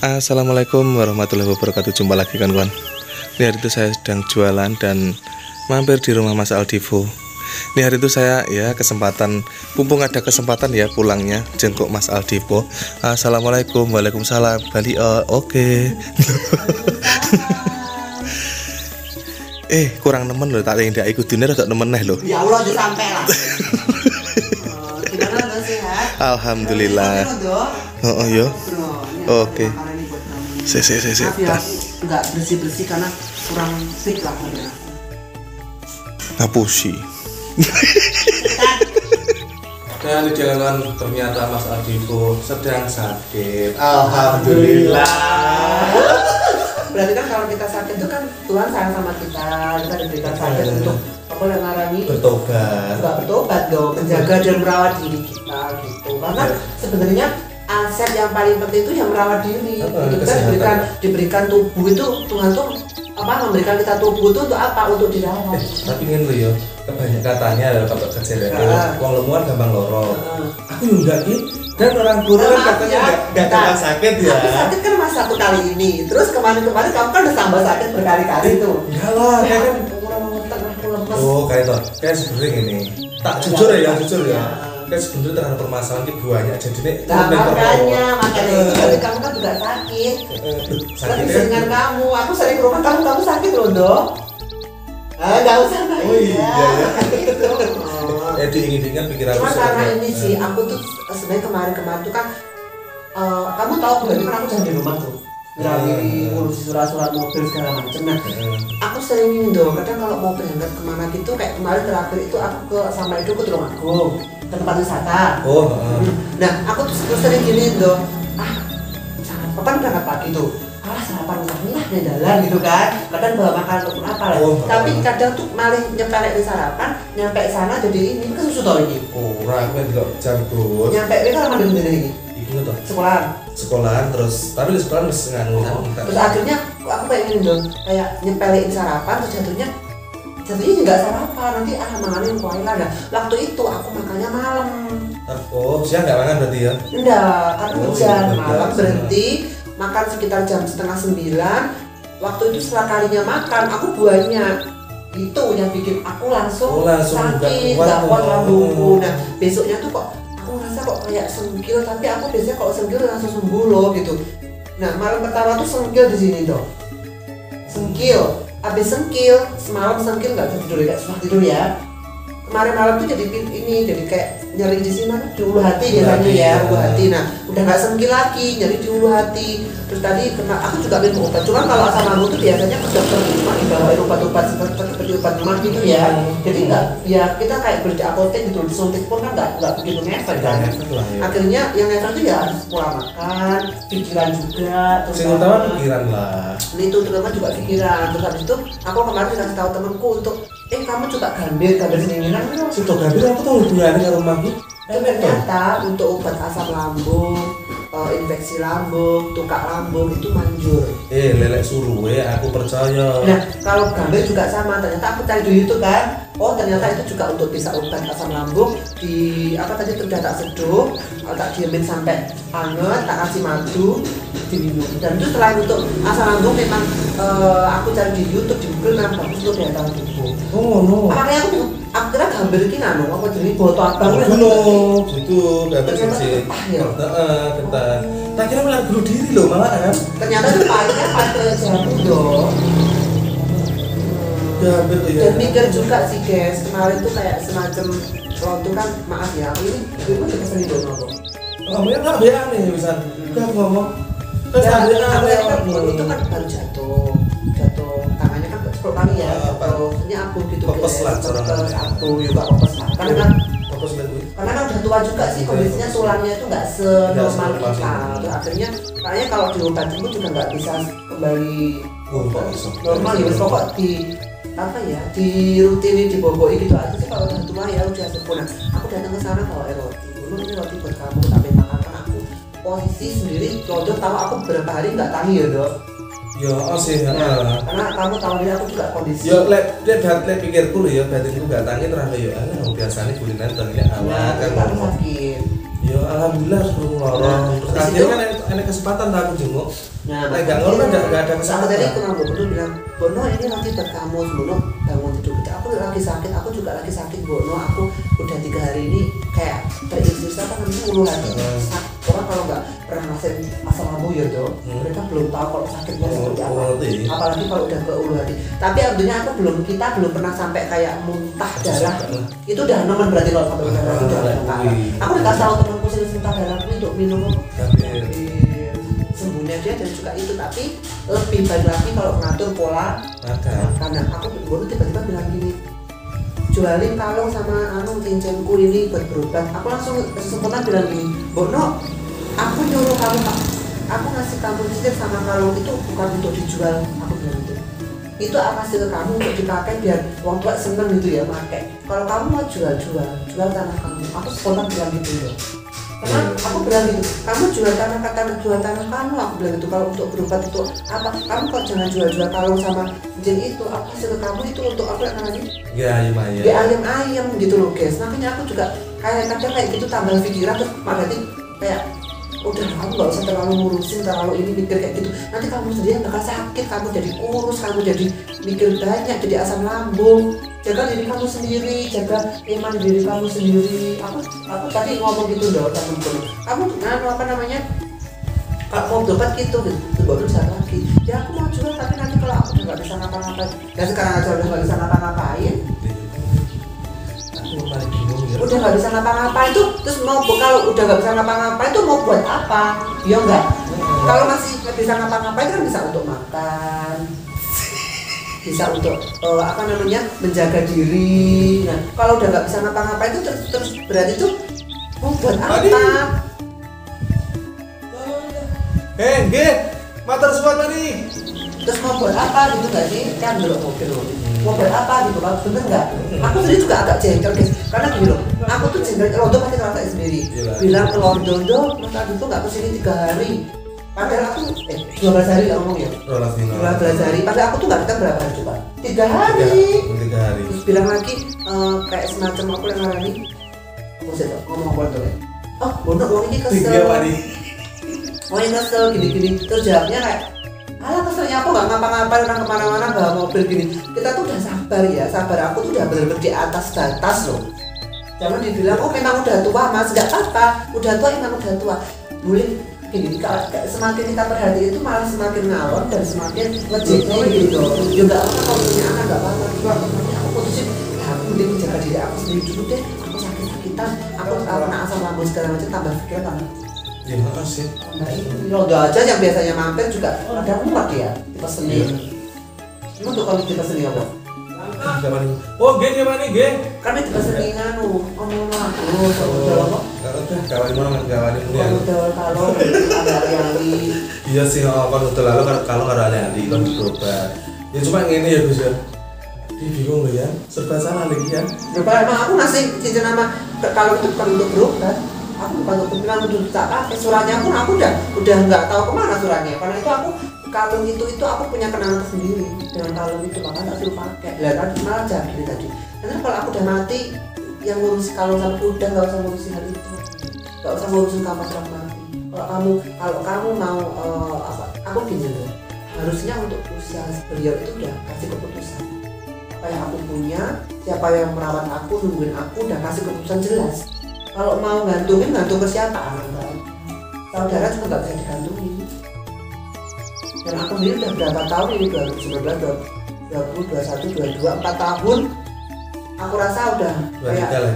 Assalamualaikum warahmatullahi wabarakatuh. Jumpa lagi kawan-kawan. Ini hari itu saya sedang jualan dan mampir di rumah Mas Aldivo. Ini hari itu saya mumpung ada kesempatan ya pulangnya jengkok Mas Aldivo. Assalamualaikum, waalaikumsalam. Bali, oke. Kurang nemen loh, tak ndak ikut dunia rada nemen neh loh. Ya Allah sampai lah. Gimana lo sehat? Alhamdulillah. Oh yo. Oke. Sip. Maaf ya, nggak bersih karena kurang fit lah. Ngapusi. Dan di jalanan ternyata Mas Aldivo sedang sakit. Alhamdulillah. Berarti kan kalau kita sakit itu kan Tuhan sayang sama kita diberikan sakit untuk apa yang ngarani bertobat dong, menjaga dan merawat diri kita gitu. Karena sebenarnya aset yang paling penting itu yang merawat diri. Kita diberikan tubuh itu, Tuhan tuh memberikan kita tubuh itu untuk apa? Untuk dirawat. Tapi ingin lo ya, kebanyakan katanya adalah kalau kejadian uang lemuan gampang loro. Aku enggak dan orang guru kan katanya enggak gampang sakit ya. Aku sakit kan mas satu kali ini. Terus kemarin kamu kan udah tambah sakit berkali-kali tuh. Enggak lah, kayak kan kayak itu. Kayak sebenarnya gini. Tak jujur ya. Kan sebenarnya terhadap permasalahan itu banyak jadi nih makanya itu dari kamu kan juga sakit dengan kamu, aku sering ke rumah kamu sakit loh dok. Nggak usah mbak. Oh iya gitu. Diingat pikiran aku. Cuma karena ini sih aku tuh sebenarnya kemarin tuh kan kamu tahu berarti kan aku jangan di rumah tuh ngurusi surat-surat mobil segala macam. Nah, aku sering dong kadang kalau mau berangkat kemana gitu kayak kemarin terakhir itu aku ke sama itu ke Tulungagung ke tempat wisata. Nah, aku tuh sering gini dong. Kapan berangkat pagi tuh? Sarapan lah di jalan gitu kan. Kadang bawa makan ataupun apa lah. Tapi kadang tuh malah nyepelek di sarapan, nyampe sana jadi ini kan susu tau ini. Orang kan juga jam bos. Nyampe ini kan sama dengan ini. Ini tuh. Sekolahan terus, tapi di sekolah masih nganu. Terus akhirnya aku pengen dong kayak nyepelein sarapan terus jatuhnya nggak sarapan nanti manganin kuaila. Nah waktu itu aku makannya malam. Siang nggak makan berarti ya? Enggak, karena hujan malam berhenti makan sekitar jam 8:30. Waktu itu setelah kalinya makan aku banyak itu yang bikin aku langsung sakit, nggak kuat lambungku. Nah besoknya tuh kok aku ngerasa kok kayak sengkil, tapi aku biasanya kalau sengkil langsung sembuh loh gitu. Nah malam pertama tuh sengkil di sini dong, sengkil. Abis sengkil, semalam sengkil nggak bisa tidur, nggak susah tidur ya. Kemarin malam tuh jadi kayak nyeri di sini di ulu hati biasanya ya, ulu hati. Nah udah nggak sengkil lagi, nyeri di ulu hati. Terus tadi aku juga minum obat. Cuma kalau asam lambung tuh biasanya ke dokter cuma dibawain obat-obat seperti obat mah gitu ya. Jadi nggak, ya kita kayak beli di apotek gitu, disuntik pun kan nggak begitu ngefek kan. Akhirnya yang ngefek tuh ya harus pola makan, pikiran juga. Terus utama pikiran lah. Itu terutama juga pikiran. Terus habis itu aku kemarin dikasih tahu temanku untuk kamu coba gambir sendirian. Sudah gambir aku tahu hubungannya ke rumahku. Ternyata untuk obat asam lambung, infeksi lambung, tukak lambung itu manjur. Lelek suruh aku percaya. Nah kalau gambir juga sama, ternyata aku cari di YouTube kan. Ternyata itu juga untuk bisa obat asam lambung. Tak seduh, tak diemin sampai hangat, tak kasih madu, diminum. Dan itu selain untuk asam lambung memang aku cari di YouTube, di Google memang bagus untuk daya tahan tubuh. Makanya aku akhirnya gambir ini apa jadi botol abang itu gambir sih. Ketan. Tak kira malah bunuh diri loh malah. Ternyata itu pahitnya pakai jamu dong. Dan mikir juga sih guys, kemarin tuh kayak semacam waktu kan maaf ya, ini juga sering dong ngomong. Ngomongnya nggak biar nih bisa udah ngomong. Terus itu kan baru jatuh tangannya kan 10 kali ya. Ini aku gitu guys. Aku juga popes lah. Karena kan udah tua juga sih kondisinya tulangnya itu nggak senormal kita. Terus akhirnya kayaknya kalau diobatin pun juga nggak bisa kembali normal ya. Pokok di rutinin diboboi gitu aja sih kalau udah tua ya udah sempurna. Aku datang ke sana bawa roti. Dulu ini roti buat kamu tapi makan aku posisi sendiri. Kalau tahu aku berapa hari nggak tangi ya dok. Ya sih karena kamu tahu ini aku juga kondisi. Ya lihat pikirku loh ya batinku nggak tangi terang ya. Biasanya kulinan tanginya awal kan sakit. Ya alhamdulillah sebelum lorong. Terus akhirnya kan ada kesempatan tak aku jenguk. Nah, Enggak ngono kan enggak ada aku kesempatan. tadi ke Mama Bono bilang, Bono ini nanti buat kamu sebelum bangun tidur kita. Aku lagi sakit, aku juga lagi sakit Bono. Aku udah 3 hari ini kayak terinfeksi apa namanya ulu hati. Orang kalau nggak pernah ngerasain asam lambung ya dong, mereka belum tahu kalau sakitnya seperti apa. Apalagi kalau udah ke ulu hati. Tapi alhamdulillah kita belum pernah sampai kayak muntah darah. Itu udah nemen berarti kalau sampai muntah darah itu udah muntah. Aku dikasih tahu temanku sini muntah darah untuk minum sembuhnya dia dan juga itu, tapi lebih baik lagi kalau mengatur pola makan. Aku baru tiba-tiba bilang gini, jualin kalung sama cincinku ini buat berobat. Aku langsung sempurna bilang gini, Bono, aku nyuruh kamu, aku ngasih kamu cincin sama kalung itu bukan untuk dijual, aku bilang gitu. Itu hasil kamu untuk dipakai biar orang tua seneng gitu ya pakai. Kalau kamu mau jual tanah kamu. Aku spontan bilang gitu loh. Karena aku bilang gitu, kamu jual tanah kamu, aku bilang gitu. Kalau untuk berobat itu apa? Kamu kok jangan jual kalung sama cincin itu. Apa hasil kamu itu untuk apa namanya? Ayam gitu loh guys. Makanya aku juga kadang kayak gitu tambah pikiran terus berarti kayak udah kamu nggak usah terlalu ngurusin, terlalu ini mikir kayak gitu. Nanti kamu sendiri bakal sakit, kamu jadi kurus, kamu jadi mikir banyak, jadi asam lambung. Jaga diri kamu sendiri, jaga iman diri kamu sendiri. Aku tadi ngomong gitu loh temen-temen. Kamu apa namanya? Kalau mau berobat gitu baru satu lagi. Ya aku mau jual tapi nanti kalau aku udah nggak bisa ngapa-ngapain. Dan sekarang aja udah nggak bisa ngapa-ngapain. Udah nggak bisa ngapa-ngapain itu, terus mau kalau udah nggak bisa ngapa-ngapain itu mau buat apa? Ya enggak. Kalau masih bisa ngapa-ngapain kan bisa untuk makan, bisa untuk apa namanya menjaga diri. Nah kalau udah nggak bisa ngapa-ngapain itu terus berarti itu mau buat apa? Matur suwun mari. Terus mau buat apa gitu nggak sih? Kan dulu mobil mau buat apa gitu kan, bener nggak? Aku sendiri juga agak jengkel guys, karena gini loh, aku tuh jengkel, Londo pasti ngerasain sendiri. Bilang ke Londo, Mas Adi tuh nggak kesini 3 hari. Padahal aku 12 hari nggak ngomong ya. 12 hari. Padahal aku tuh nggak datang berapa hari coba? 3 hari. 3 hari. Terus bilang lagi kayak semacam aku yang ngarani. Ngomong apa tuh ya? Oh, Bono uang ini kesel. Uang ini kesel gini-gini. Terus jawabnya kayak, alah keselnya aku nggak ngapa-ngapain, orang kemana-mana bawa mobil gini. Kita tuh udah sabar ya, sabar. Aku tuh udah bener-bener di atas batas loh. Jangan dibilang, oh memang udah tua mas, nggak apa-apa. Udah tua emang udah tua. Boleh gini, semakin kita perhatian itu malah semakin ngalor dan semakin ngejeknya gitu. Juga apa kalau punya anak nggak apa-apa. Juga aku putusin, aku mending menjaga diri aku sendiri dulu deh. Aku sakit-sakitan, aku kena asam lambung segala macam, tambah pikiran tambah. Ya makasih. Londo aja yang biasanya mampir juga ada muat ya, dipesenin. Emang tuh kalau dipesenin apa? Oh, gini mana gini? Kan dipesenin omong aku, udah kok. Kawan mana kawan ini? Kalau ada ali-ali. Iya sih, kan udah lalu kalau ada ali-ali kan berobat. Ya cuma ini ya Gus ya. Bingung loh ya, serba salah lagi ya. Emang aku ngasih cincin nama kalau itu bukan untuk berobat. Aku bukan untuk bilang untuk tak pakai suratnya pun aku udah nggak tahu kemana suratnya, karena itu aku kalung itu aku punya kenangan sendiri dengan kalung itu, makanya tak suruh pakai. Lihat malah jadi tadi. Karena kalau aku udah mati, yang ngurus kalung sama udah nggak usah ngurusin hal itu, nggak usah ngurusin kamar surat mati. Kalau kamu mau aku gini loh, harusnya untuk usia beliau itu udah kasih keputusan. Apa yang aku punya, siapa yang merawat aku, nungguin aku, udah kasih keputusan jelas. Kalau mau gantung ke siapa? Anak saudara juga nggak bisa digantungin. Dan aku sendiri udah berapa tahun ini, 2019, 20, 21, 22, 4 tahun. Aku rasa udah kayak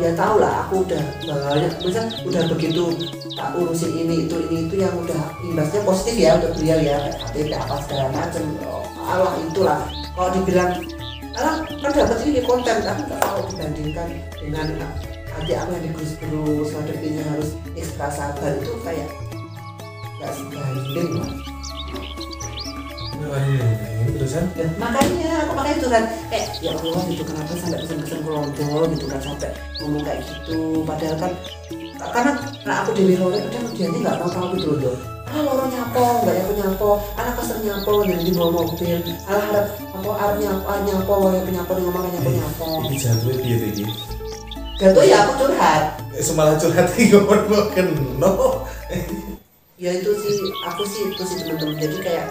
ya tau lah, aku udah banyak, misalnya udah begitu tak urusin ini itu yang udah imbasnya positif ya untuk beliau ya, kayak KTP apa segala macam. Allah itulah kalau dibilang kan dapat ini di konten, tapi nggak tahu dibandingkan dengan adik aku yang digerus-gerus, ngadepinya harus ekstra sabar, itu kayak nggak sebanding lah. Terusan? Ya, makanya itu kan ya Allah gitu, kenapa sampai pesen-pesen ke Londo gitu kan, sampai ngomong kayak gitu. Padahal kan karena aku Dewi Lore udah kerjanya nggak tahu gitu loh. Loro nyapo, nggak nyapo, anak kesel nyapo, jadi di bawah mobil. Harap nyapo, yang nyapo di ngomong nyapo. Ini jadwal dia tadi. Jatuh ya aku curhat. Semalah curhat iki kok keno. Ya itu sih teman-teman. Jadi kayak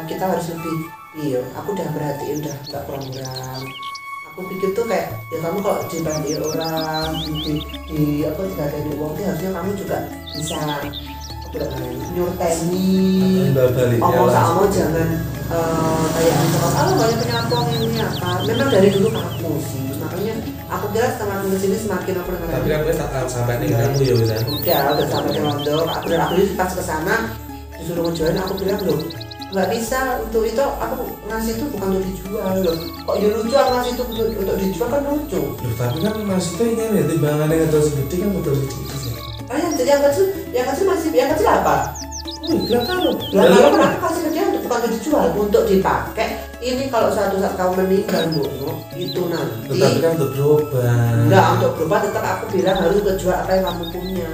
kita harus lebih, iya. Aku udah perhatiin, udah nggak program. Aku pikir tuh kayak ya kamu kalau dibantuin orang di apa dibantuin uang itu harusnya kamu juga bisa nyurteni omong sama jangan kayak misalkan banyak penyampung ini apa. Memang dari dulu kamu sih, makanya aku kira semakin kesini semakin aku dengar. Tapi aku sampai nih kamu ya udah sampai ke Londo. Aku pas kesana disuruh ngejualin, aku bilang loh nggak bisa, untuk itu aku ngasih itu bukan untuk dijual loh. Kok ya lucu aku ngasih itu untuk dijual kan lucu. Loh, tapi kan ngasih itu ini ya timbangannya nggak terus gede kan betul sih. Yang kecil masih yang kecil apa? Bilang kalau kenapa kasih ke dia bukan untuk dijual, untuk dipakai. Ini kalau suatu saat kamu meninggal itu nanti. Tetapi kan untuk berobat. Enggak, untuk berobat tetap aku bilang harus kejual apa yang kamu punya.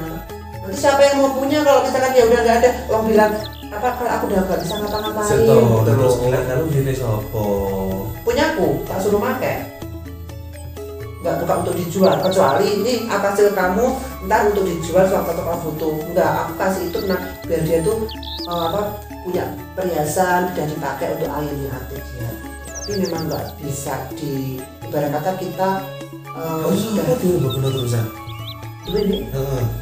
Nanti siapa yang mau punya kalau misalkan dia udah nggak ada, orang bilang apa kalau aku udah nggak bisa ngapa-ngapain. Terus kamu gini sopo? Punyaku, tak suruh pakai. Nggak, bukan untuk dijual, kecuali ini hasil kamu ntar untuk dijual suatu foto. Enggak, aku kasih itu biar dia tuh punya perhiasan dan dipakai untuk akhirnya hati dia. Tapi memang nggak bisa di ibarat kata kita sudah benar terusan. Ini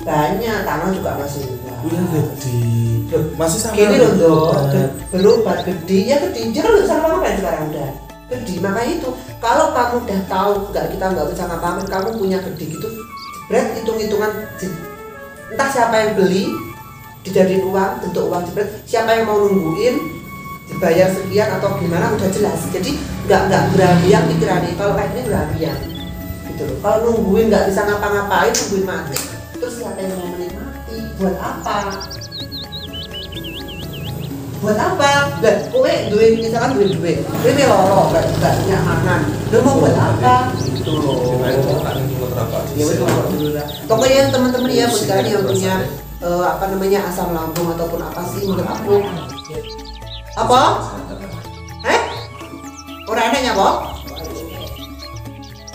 banyak, tangan juga masih masih sama gini loh berobat gede ya gede, dia kan nggak bisa ngapa-ngapain sekarang udah gede. Makanya itu kalau kamu udah tahu kita nggak bisa ngapa-ngapain, kamu punya gede gitu, jebret hitung-hitungan entah siapa yang beli dijadiin uang, bentuk uang jebret, siapa yang mau nungguin dibayar sekian atau gimana udah jelas. Jadi nggak berhadiah pikirannya, kalau kayak ini berhadiah gitu loh. Kalau nungguin nggak bisa ngapa-ngapain, nungguin mati, terus siapa yang mau menikmati? Buat apa? Buat apa? Kowe duit misalkan duit ini loro nggak punya makan, lo mau buat apa? Gitu loh. Ya betul lah. Pokoknya teman-teman ya buat kalian yang punya asam lambung ataupun apa sih menurut aku apa? Orang anehnya kok?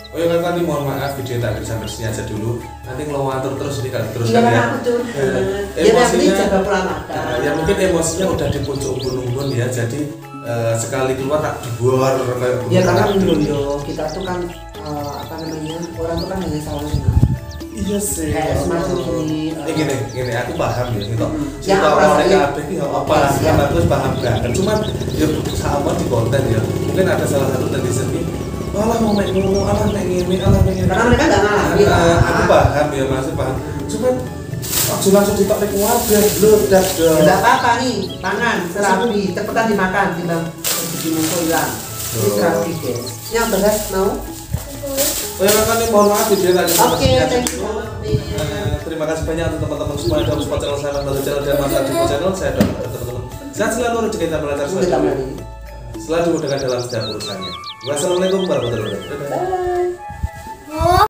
Oh ya kan, mohon maaf video tadi sampai sini aja dulu. Nanti ngelowatur terus ini kalau terus iya, kan ya. Emosinya jaga pelamatan. Ya mungkin emosinya udah di pucuk umbun-umbun ya. Jadi sekali keluar tak dibuar kayak ya karena dulu kita tuh kan orang tuh kan hanya salah senang. Iya sih. Kayak semacam gini aku paham ya gitu. Yang Kita orang kabeh iki apa sih bagus paham kan. Cuman ya sama di konten ya. Mungkin ada salah satu netizen ini alah mau main ngomong, alah main ngene, alah main ngene. Karena mereka nggak ngalami. Aku paham ya, masih paham. Cuman aku langsung ditok nek wadah, meledak dong. Enggak apa-apa nih, tangan serapi, cepetan dimakan timbang bikin musuh hilang. Ini serapi guys. Yang beras mau? Oh ya kan mohon maaf video tadi. Oke, thank you. Terima kasih banyak untuk teman-teman semua yang sudah support channel saya, Mas channel dan Mas Aldivo channel. Saya doakan teman-teman sehat selalu, rezeki dan lancar selalu. Selalu dimudahkan dalam setiap urusannya. Wassalamualaikum warahmatullahi wabarakatuh. Bye.